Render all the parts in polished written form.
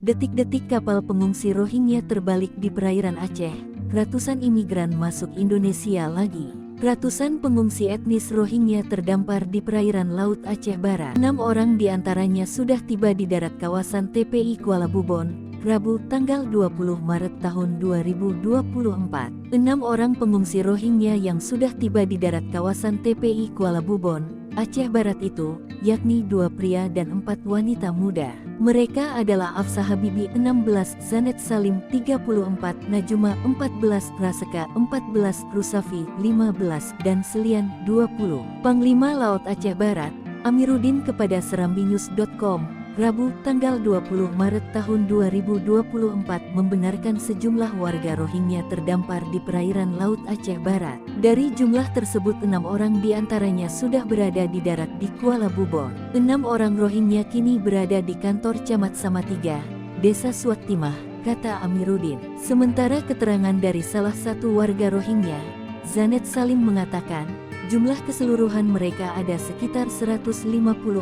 Detik-detik kapal pengungsi Rohingya terbalik di perairan Aceh, ratusan imigran masuk Indonesia lagi. Ratusan pengungsi etnis Rohingya terdampar di perairan Laut Aceh Barat. 6 orang diantaranya sudah tiba di darat kawasan TPI Kuala Bubon, Rabu tanggal 20 Maret tahun 2024. 6 orang pengungsi Rohingya yang sudah tiba di darat kawasan TPI Kuala Bubon, Aceh Barat itu, yakni 2 pria dan 4 wanita muda. Mereka adalah Afsa Habibi 16, Zanet Salim 34, Najuma 14, Raseka 14, Rusafi 15, dan Selian 20. Panglima Laut Aceh Barat, Amiruddin kepada serambinews.com, Rabu tanggal 20 Maret tahun 2024 membenarkan sejumlah warga Rohingya terdampar di perairan Laut Aceh Barat. Dari jumlah tersebut 6 orang diantaranya sudah berada di darat di Kuala Bubon. 6 orang Rohingya kini berada di kantor Camat Samatiga, Desa Suat Timah, kata Amiruddin. Sementara keterangan dari salah satu warga Rohingya, Zanet Salim mengatakan, jumlah keseluruhan mereka ada sekitar 150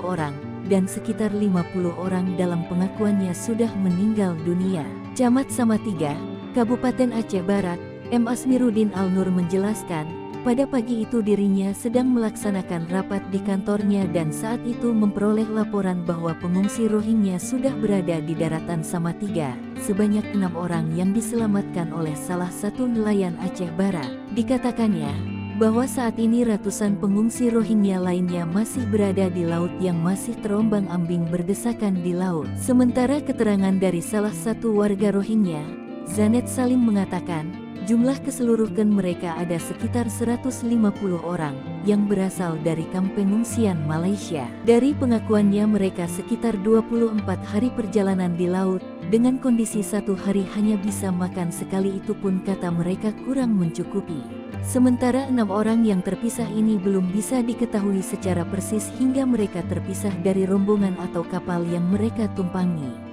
orang. Dan sekitar 50 orang dalam pengakuannya sudah meninggal dunia. Camat Samatiga, Kabupaten Aceh Barat, M. Asmiruddin Al-Nur menjelaskan, pada pagi itu dirinya sedang melaksanakan rapat di kantornya dan saat itu memperoleh laporan bahwa pengungsi Rohingya sudah berada di daratan Samatiga, sebanyak 6 orang yang diselamatkan oleh salah satu nelayan Aceh Barat. Dikatakannya, bahwa saat ini ratusan pengungsi Rohingya lainnya masih berada di laut yang masih terombang-ambing berdesakan di laut. Sementara keterangan dari salah satu warga Rohingya, Zanet Salim mengatakan, jumlah keseluruhan mereka ada sekitar 150 orang yang berasal dari kamp pengungsian Malaysia. Dari pengakuannya mereka sekitar 24 hari perjalanan di laut, dengan kondisi 1 hari hanya bisa makan sekali, itu pun kata mereka kurang mencukupi. Sementara 6 orang yang terpisah ini belum bisa diketahui secara persis hingga mereka terpisah dari rombongan atau kapal yang mereka tumpangi.